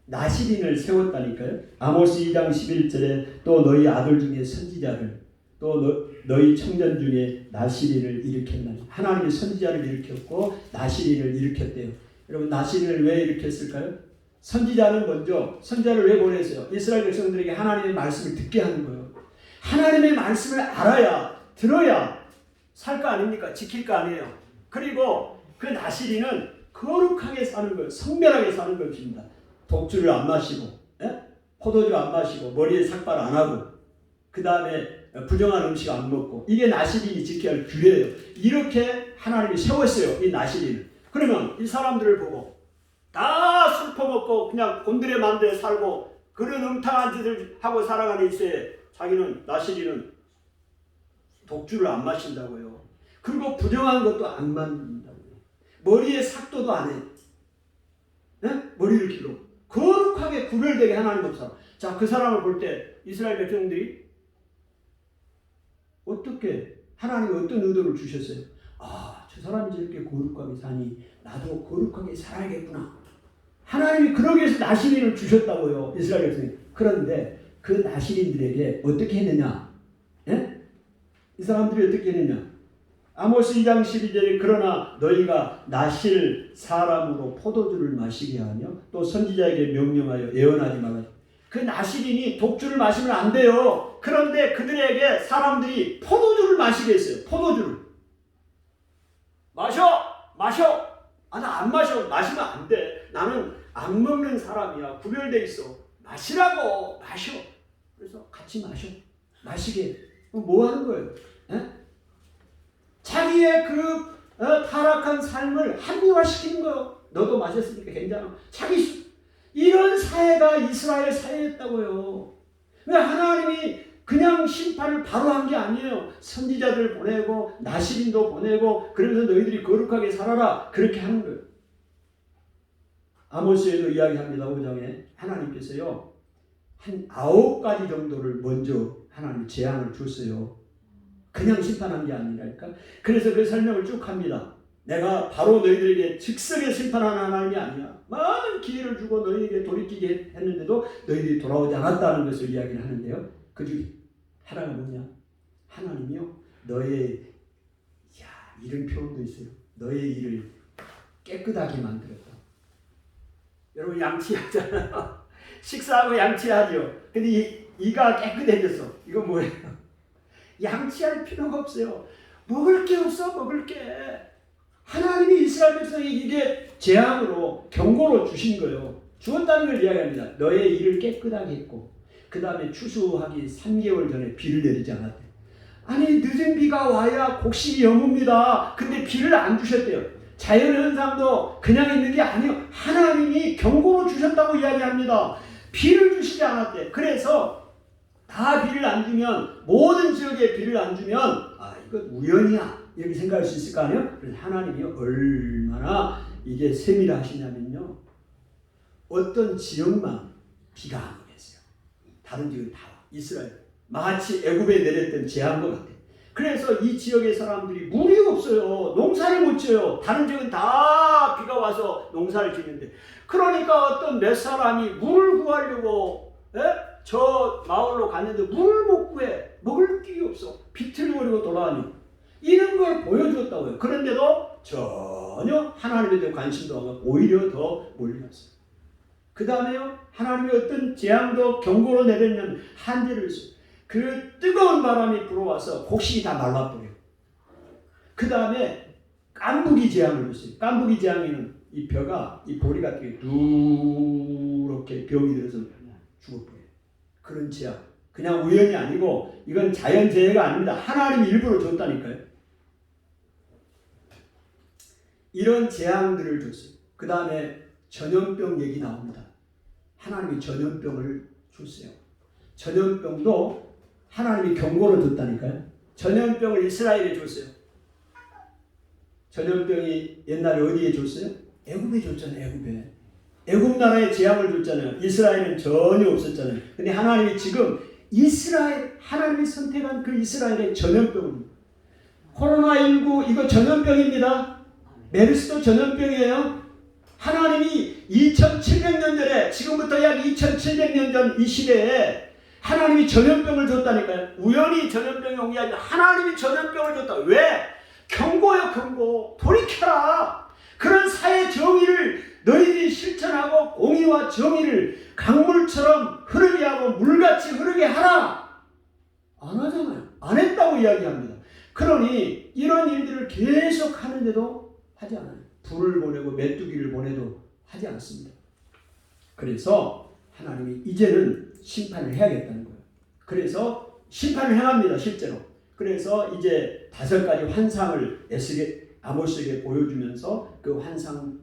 나시린을 세웠다니까요. 아모스 2장 11절에 또 너희 아들 중에 선지자를, 또 너희 청년 중에 나시린을 일으켰나니. 하나님이 선지자를 일으켰고 나시린을 일으켰대요. 여러분 나시린을 왜 이렇게 했을까요? 선지자는 먼저 선지자를 왜 보냈어요? 이스라엘 백성들에게 하나님의 말씀을 듣게 하는 거예요. 하나님의 말씀을 알아야 들어야 살 거 아닙니까? 지킬 거 아니에요. 그리고 그 나시린은 거룩하게 사는 거예요. 성별하게 사는 것입니다. 독주를 안 마시고 포도주 안 마시고 머리에 삭발 안 하고 그 다음에 부정한 음식 안 먹고 이게 나시린이 지켜야 할 규례예요. 이렇게 하나님이 세웠어요. 이 나시린을. 그러면 이 사람들을 보고 다 술 퍼먹고 그냥 곤드레 만드레 살고 그런 음탕한 짓을 하고 살아가는 이세에 자기는 나시린은 독주를 안 마신다고요. 그리고 부정한 것도 안 만든다고요. 머리에 삭도도 안 해. 머리를 길러. 거룩하게 구별되게 하나님 없어. 자, 그 사람을 볼 때 이스라엘 백성들이 어떻게 하나님이 어떤 의도를 주셨어요? 아, 저 사람이 저렇게 거룩하게 사니 나도 거룩하게 살아야겠구나. 하나님이 그러기 위해서 나시린을 주셨다고요. 이스라엘 백성이. 그런데 그 나시린들에게 어떻게 했느냐? 이 사람들이 어떻게 했느냐? 아모스 2장 12절에 그러나 너희가 나실 사람으로 포도주를 마시게 하며 또 선지자에게 명령하여 예언하지 말라. 그 나시린이 독주를 마시면 안 돼요. 그런데 그들에게 사람들이 포도주를 마시게 했어요. 포도주를. 마셔! 아, 나 안 마셔. 마시면 안 돼. 나는 안 먹는 사람이야. 구별돼 있어. 마시라고. 마셔. 그래서 같이 마셔. 마시게. 뭐 하는 거예요? 자기의 그 타락한 삶을 합리화시키는 거예요. 너도 마셨으니까 괜찮아. 이런 사회가 이스라엘 사회였다고요. 근데 하나님이 그냥 심판을 바로 한 게 아니에요. 선지자들 보내고 나시린도 보내고 그러면서 너희들이 거룩하게 살아라. 그렇게 하는 거예요. 아모스에도 이야기합니다. 5장에 하나님께서요. 한 9가지 정도를 먼저 하나님 재앙을 줬어요. 그냥 심판한 게 아니랄까? 그래서 그 설명을 쭉 합니다. 내가 바로 너희들에게 즉석에 심판하는 하나님이 아니야. 많은 기회를 주고 너희에게 돌이키게 했는데도 너희들이 돌아오지 않았다는 것을 이야기를 하는데요. 그 중에 하나가 뭐냐? 하나님이요. 너의 이런 표현도 있어요. 너의 일을 깨끗하게 만들었다. 여러분 양치하잖아요. 식사하고 양치하죠. 근데 이가 깨끗해졌어. 이거 뭐예요? 양치할 필요가 없어요. 먹을 게 없어. 먹을 게. 하나님이 이스라엘 백성이 이게 재앙으로 경고로 주신 거예요. 주었다는 걸 이야기합니다. 너의 일을 깨끗하게 했고 그 다음에 추수하기 3개월 전에 비를 내리지 않았대. 아니 늦은 비가 와야 곡식이 여뭅니다. 근데 비를 안 주셨대요. 자연현상도 그냥 있는 게 아니에요. 하나님이 경고로 주셨다고 이야기합니다. 비를 주시지 않았대. 그래서 다 비를 안 주면 모든 지역에 비를 안 주면 이거 우연이야 이렇게 생각할 수 있을 거 아니에요? 그래서 하나님이 얼마나 이게 세밀하시냐면요. 어떤 지역만 비가 안 오겠어요. 다른 지역은 다 와. 이스라엘 마치 애굽에 내렸던 재앙과 같아. 그래서 이 지역의 사람들이 물이 없어요. 농사를 못 지어요. 다른 지역은 다 비가 와서 농사를 짓는데 그러니까 어떤 몇 사람이 물을 구하려고 저 마을로 갔는데 물을 못 구해. 먹을 게 없어. 비틀거리고 돌아다니고 이런 걸 보여주었다고요. 그런데도 전혀 하나님에 대한 관심도 안 갖고 오히려 더 몰려왔어요. 그 다음에요. 하나님이 어떤 재앙도 경고로 내렸냐면 한재를 했어요. 그 뜨거운 바람이 불어와서 곡식이 다 말라버려요. 그 다음에 깐부기 재앙을 했어요. 깐부기 재앙에는 이 벼가 이 보리 같은 게 누렇게 병이 들어서 죽어버려요. 그런 재앙. 그냥 우연이 아니고 이건 자연재해가 아닙니다. 하나님이 일부러 줬다니까요. 이런 재앙들을 줬어요. 그 다음에 전염병 얘기 나옵니다. 하나님이 전염병을 줬어요. 전염병도 하나님이 경고를 줬다니까요. 전염병을 이스라엘에 줬어요. 전염병이 옛날에 어디에 줬어요? 애굽에 줬잖아요. 애굽에. 애굽 나라에 재앙을 줬잖아요. 이스라엘은 전혀 없었잖아요. 근데 하나님이 지금 하나님이 선택한 그 이스라엘의 전염병입니다. 코로나19 이거 전염병입니다. 메르스도 전염병이에요. 하나님이 2700년 전에 지금부터 약 2700년 전 이 시대에 하나님이 전염병을 줬다니까요. 우연히 전염병이 온 게 아니라 하나님이 전염병을 줬다. 왜? 경고요. 경고. 돌이켜라. 그런 사회 정의를 너희들이 실천하고 공의와 정의를 강물처럼 흐르게 하고 물같이 흐르게 하라. 안 하잖아요. 안 했다고 이야기합니다. 그러니 이런 일들을 계속 하는데도 하지 않아요. 불을 보내고 메뚜기를 보내도 하지 않습니다. 그래서 하나님이 이제는 심판을 해야겠다는 거예요. 그래서 심판을 행합니다. 실제로. 그래서 이제 5가지 환상을 아모스에게 보여주면서 그 환상,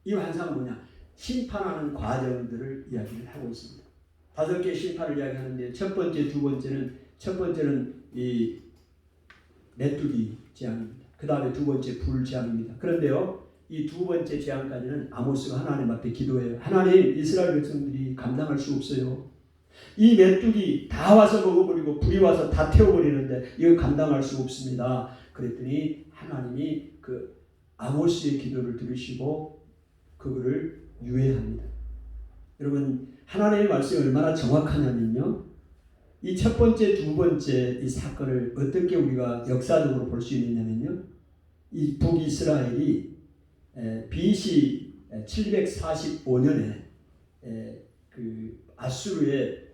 이 환상은 뭐냐? 심판하는 과정들을 이야기를 하고 있습니다. 5개의 심판을 이야기하는데 첫 번째는 이 메뚜기 재앙입니다. 그 다음에 2번째 불 재앙입니다. 그런데요, 이 2번째 재앙까지는 아모스가 하나님 앞에 기도해요. 하나님, 이스라엘 백성들이 감당할 수 없어요. 이 메뚜기 다 와서 먹어버리고 불이 와서 다 태워버리는데 이거 감당할 수 없습니다. 그랬더니 하나님이 그 아모스의 기도를 들으시고 그거를 유예합니다. 여러분, 하나님의 말씀이 얼마나 정확하냐면요, 이 첫 번째, 2번째 이 사건을 어떻게 우리가 역사적으로 볼 수 있느냐면요, 이 북이스라엘이 BC 745년에 그 아수르의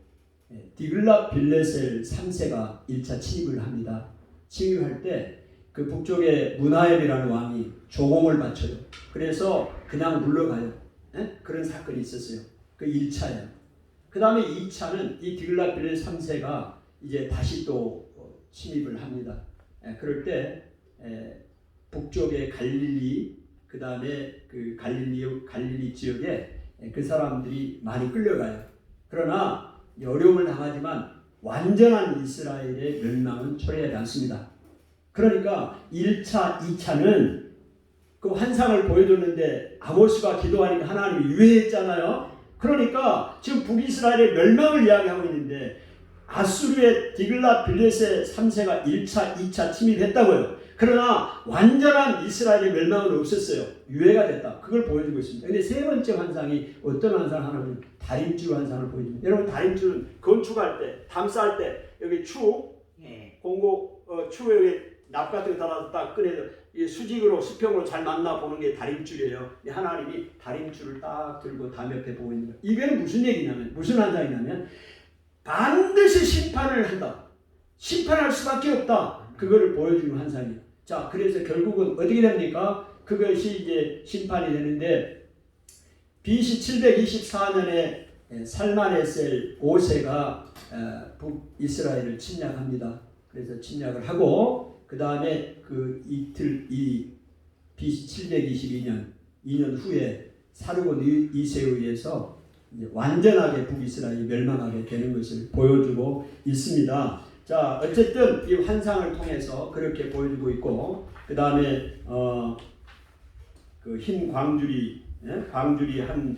디글랏빌레셀 3세가 1차 침입을 합니다. 침입할 때 그 북쪽에 문하엠이라는 왕이 조공을 바쳐요. 그래서 그냥 물러가요. 그런 사건이 있었어요. 그 1차예요. 그 다음에 2차는 이 디글랏빌레셀 3세가 이제 다시 또 침입을 합니다. 그럴 때 북쪽의 갈릴리, 그 다음에 그 갈릴리 지역에 그 사람들이 많이 끌려가요. 그러나 어려움을 당하지만 완전한 이스라엘의 멸망은 초래하지 않습니다. 그러니까 1차, 2차는 그 환상을 보여줬는데 아모스가 기도하니까 하나님이 유예했잖아요. 그러니까 지금 북이스라엘의 멸망을 이야기하고 있는데 아수르의 디글랏빌레셀 3세가 1차, 2차 침입했다고요. 그러나 완전한 이스라엘의 멸망은 없었어요. 유예가 됐다. 그걸 보여주고 있습니다. 근데 세 번째 환상이 어떤 환상을 하냐면 다림줄 환상을 보여줍니다. 여러분, 다림줄은 건축할 때, 담쌀 때 여기 추 여기 납 같은 거 달아서 딱 꺼내서 수직으로 수평으로 잘 만나 보는 게 다림줄이에요. 하나님이 다림줄을 딱 들고 담 옆에 보고 있는 거예요. 이게 무슨 얘기냐면, 무슨 환상이냐면 반드시 심판을 한다. 심판할 수밖에 없다. 그거를 보여주는 환상이에요. 자, 그래서 결국은 어떻게 됩니까? 그것이 이제 심판이 되는데 BC 724년에 살마네셀 5세가 북이스라엘을 침략합니다. 그래서 침략을 하고 그 다음에 그 이틀 이 BC 722년 2년 후에 사르곤 2세에 의해서 완전하게 북이스라엘이 멸망하게 되는 것을 보여주고 있습니다. 자, 어쨌든 이 환상을 통해서 그렇게 보여주고 있고, 그 다음에 그 흰 광주리 한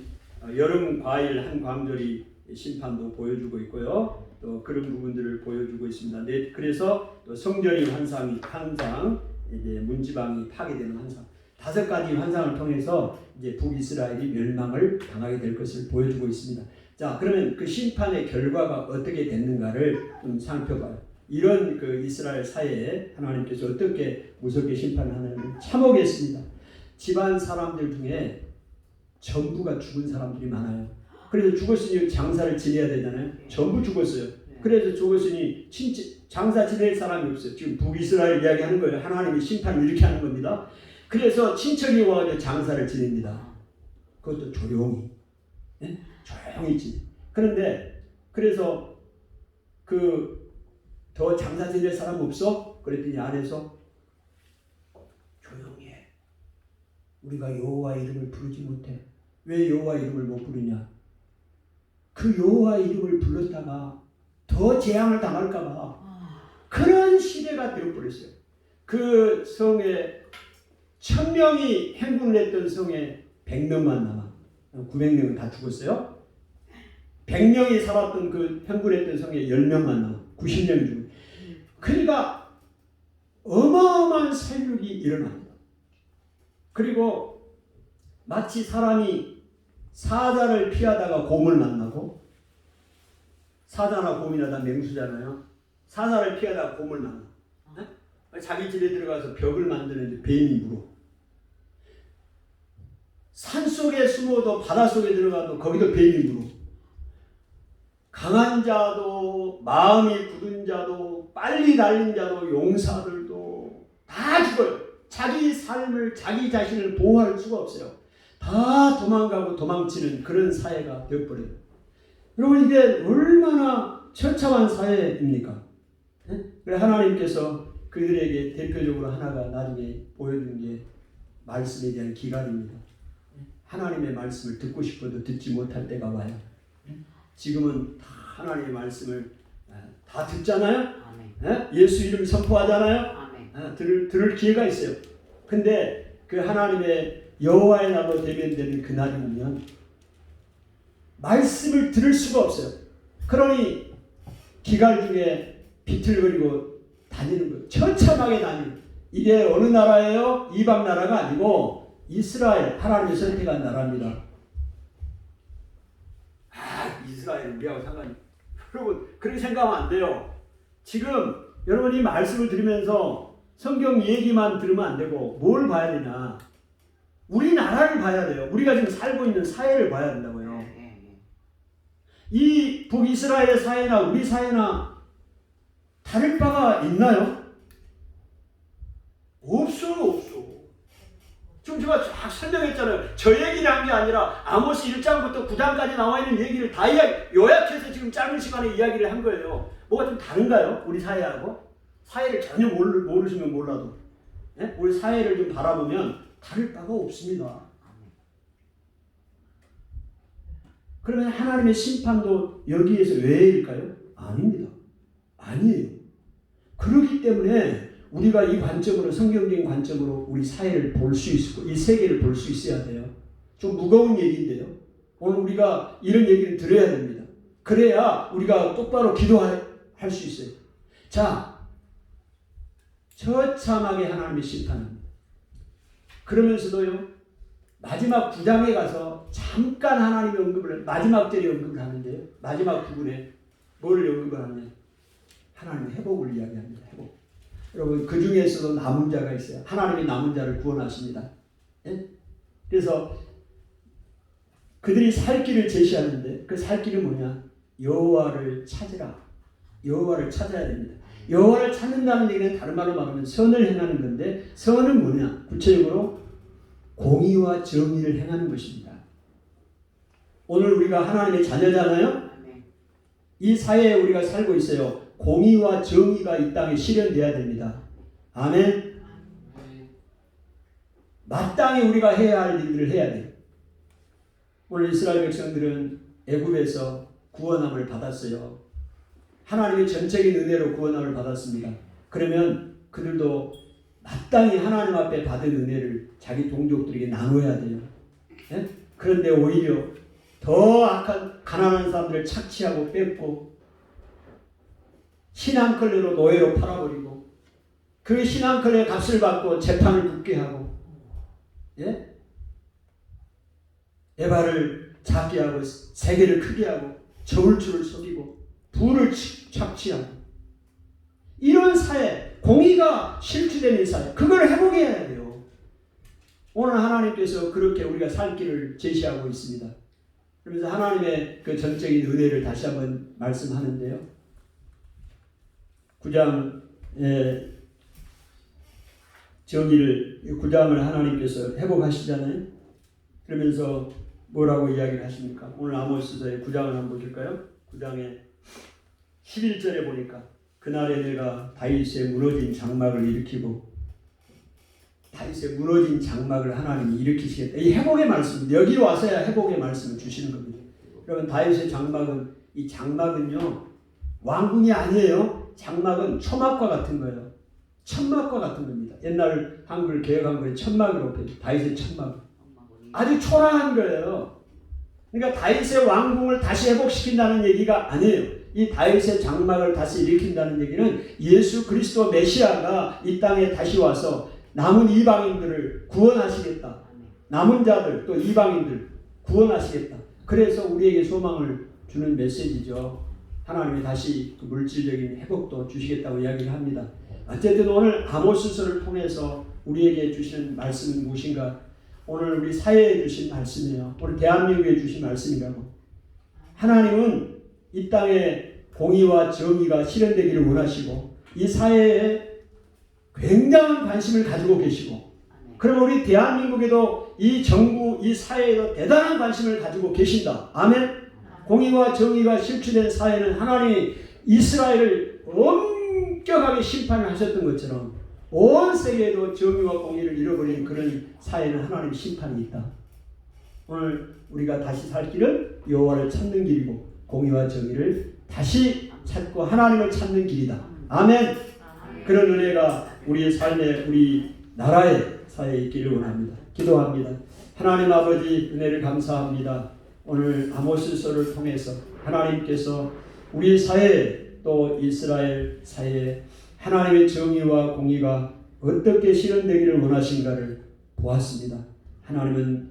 여름 과일 한 광주리 심판도 보여주고 있고요. 또 그런 부분들을 보여주고 있습니다. 네, 그래서 또 성전이 항상 이제 문지방이 파괴되는 환상, 5가지 환상을 통해서 이제 북이스라엘이 멸망을 당하게 될 것을 보여주고 있습니다. 자, 그러면 그 심판의 결과가 어떻게 됐는가를 좀 살펴봐요. 이런 그 이스라엘 사회에 하나님께서 어떻게 무섭게 심판하는지 참혹했습니다. 집안 사람들 중에 전부가 죽은 사람들이 많아요. 그래서 죽었으니 장사를 지내야 되잖아요. 전부 죽었어요. 그래서 죽었으니 장사 지낼 사람이 없어요. 지금 북이스라엘 이야기하는 거예요. 하나님이 심판을 이렇게 하는 겁니다. 그래서 친척이 와서 장사를 지냅니다. 그것도 조용히. 조용히 지내. 그런데 그래서 더 장사 지낼 사람 없어? 그랬더니 안에서 조용히 해. 우리가 여호와 이름을 부르지 못해. 왜 여호와 이름을 못 부르냐? 그 여호와 이름을 불렀다가 더 재앙을 당할까봐 그런 시대가 되어버렸어요. 그 성에 1000명이 행군을 했던 성에 100명만 남아. 900명은 다 죽었어요. 100명이 살았던 그 행군했던 성에 10명만 남아. 90명이 죽어요. 그러니까 어마어마한 살육이 일어납니다. 그리고 마치 사람이 사자를 피하다가 곰을 만나고, 사자나 곰이나 다 맹수잖아요. 사자를 피하다가 곰을 만나. 자기 집에 들어가서 벽을 만드는데 뱀이 물어. 산속에 숨어도 바닷속에 들어가도 거기도 뱀이 물어. 강한 자도 마음이 굳은 자도 빨리 달린 자도 용사들도 다 죽어요. 자기 삶을 자기 자신을 보호할 수가 없어요. 다 도망가고 도망치는 그런 사회가 되어버려요. 여러분 이게 얼마나 처참한 사회입니까? 그래서 하나님께서 그들에게 대표적으로 하나가 나중에 보여준 게 말씀에 대한 기간입니다. 하나님의 말씀을 듣고 싶어도 듣지 못할 때가 와요. 지금은 다 하나님의 말씀을 다 듣잖아요. 아멘. 예수 이름 선포하잖아요. 아멘. 들을 기회가 있어요. 근데 그 하나님의 여호와의 날로 대변되는 그날이 오면 말씀을 들을 수가 없어요. 그러니 기갈 중에 비틀거리고 다니는 거예요. 처참하게 다니는. 이게 어느 나라예요? 이방 나라가 아니고 이스라엘, 하나님이 선택한 나라입니다. 이스라엘은 우리하고 상관이. 여러분 그렇게 생각하면 안 돼요. 지금 여러분이 말씀을 들으면서 성경 얘기만 들으면 안 되고 뭘 봐야 되냐? 우리나라를 봐야 돼요. 우리가 지금 살고 있는 사회를 봐야 된다고요. 이 북이스라엘의 사회나 우리 사회나 다를 바가 있나요? 없어. 지금 제가 쫙 설명했잖아요. 저 얘기를 한 게 아니라 아모스 1장부터 9장까지 나와 있는 얘기를 다 요약해서 지금 짧은 시간에 이야기를 한 거예요. 뭐가 좀 다른가요? 우리 사회하고? 사회를 전혀 모르시면 몰라도. 네? 우리 사회를 좀 바라보면 다를 바가 없습니다. 그러면 하나님의 심판도 여기에서 왜일까요? 아닙니다. 아니에요. 그렇기 때문에 우리가 이 관점으로, 성경적인 관점으로 우리 사회를 볼 수 있고 이 세계를 볼 수 있어야 돼요. 좀 무거운 얘기인데요. 오늘 우리가 이런 얘기를 들어야 됩니다. 그래야 우리가 똑바로 기도할 수 있어요. 자, 처참하게 하나님의 심판입니다. 그러면서도요, 마지막 9장에 가서 잠깐 하나님의 언급을, 마지막 절에 언급을 하는데요. 마지막 부분에 뭐를 언급을 하느냐? 하나님의 회복을 이야기합니다. 회복. 여러분 그 중에서도 남은 자가 있어요. 하나님이 남은 자를 구원하십니다. 예? 그래서 그들이 살 길을 제시하는데 그 살 길은 뭐냐? 여호와를 찾으라. 여호와를 찾아야 됩니다. 여호와를 찾는다는 얘기는 다른 말로 말하면 선을 행하는 건데 선은 뭐냐? 구체적으로 공의와 정의를 행하는 것입니다. 오늘 우리가 하나님의 자녀잖아요. 이 사회에 우리가 살고 있어요. 공의와 정의가 이 땅에 실현돼야 됩니다. 아멘. 마땅히 우리가 해야 할 일들을 해야 돼요. 오늘 이스라엘 백성들은 애굽에서 구원함을 받았어요. 하나님의 전적인 은혜로 구원함을 받았습니다. 그러면 그들도 마땅히 하나님 앞에 받은 은혜를 자기 동족들에게 나눠야 돼요. 예? 그런데 오히려 더 악한 가난한 사람들을 착취하고 뺏고 신앙클레로 노예로 팔아버리고 그 신앙클레의 값을 받고 재판을 붙게 하고, 예? 에바를 작게 하고 세계를 크게 하고 저울추를 속이고 부를 착취하고 이런 사회, 공의가 실추되는 사회, 그걸 회복해야 돼요. 오늘 하나님께서 그렇게 우리가 살 길을 제시하고 있습니다. 그러면서 하나님의 그 전적인 은혜를 다시 한번 말씀하는데요. 9장의 정의를, 9장을 하나님께서 회복하시잖아요. 그러면서 뭐라고 이야기를 하십니까? 오늘 아모스서의 9장을 한번 볼까요? 9장의 11절에 보니까 그날에 내가 다윗의 무너진 장막을 일으키고, 다윗의 무너진 장막을 하나님이 일으키시겠다. 이 회복의 말씀, 여기 와서야 회복의 말씀을 주시는 겁니다. 여러분 다윗의 장막은, 이 장막은요 왕궁이 아니에요. 장막은 초막과 같은 거예요. 천막과 같은 겁니다. 옛날 한글 개혁한글에 천막이라고 표현해요. 다윗의 천막. 아주 초라한 거예요. 그러니까 다윗의 왕궁을 다시 회복시킨다는 얘기가 아니에요. 이 다윗의 장막을 다시 일으킨다는 얘기는 예수 그리스도 메시아가 이 땅에 다시 와서 남은 이방인들을 구원하시겠다. 남은 자들 또 이방인들 구원하시겠다. 그래서 우리에게 소망을 주는 메시지죠. 하나님이 다시 그 물질적인 회복도 주시겠다고 이야기를 합니다. 어쨌든 오늘 아모스서를 통해서 우리에게 주시는 말씀은 무엇인가? 오늘 우리 사회에 주신 말씀이에요. 오늘 대한민국에 주신 말씀이라고. 하나님은 이 땅에 공의와 정의가 실현되기를 원하시고 이 사회에 굉장한 관심을 가지고 계시고 그럼 우리 대한민국에도 이 정부, 이 사회에도 대단한 관심을 가지고 계신다. 아멘. 공의와 정의가 실추된 사회는 하나님이 이스라엘을 엄격하게 심판을 하셨던 것처럼 온 세계에도 정의와 공의를 잃어버린 그런 사회는 하나님의 심판이 있다. 오늘 우리가 다시 살 길은 여호와를 찾는 길이고 공의와 정의를 다시 찾고 하나님을 찾는 길이다. 아멘. 그런 은혜가 우리의 삶에 우리 나라의 사회에 있기를 원합니다. 기도합니다. 하나님 아버지 은혜를 감사합니다. 오늘 아모스서를 통해서 하나님께서 우리 사회 또 이스라엘 사회에 하나님의 정의와 공의가 어떻게 실현되기를 원하신가를 보았습니다. 하나님은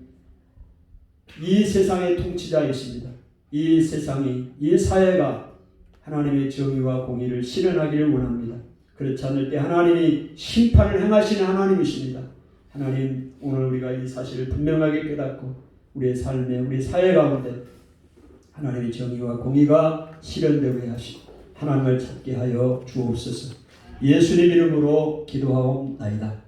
이 세상의 통치자이십니다. 이 세상이 이 사회가 하나님의 정의와 공의를 실현하기를 원합니다. 그렇지 않을 때 하나님이 심판을 행하시는 하나님이십니다. 하나님 오늘 우리가 이 사실을 분명하게 깨닫고 우리의 삶에 우리 사회 가운데 하나님의 정의와 공의가 실현되게 하시고 하나님을 찾게 하여 주옵소서. 예수님 이름으로 기도하옵나이다.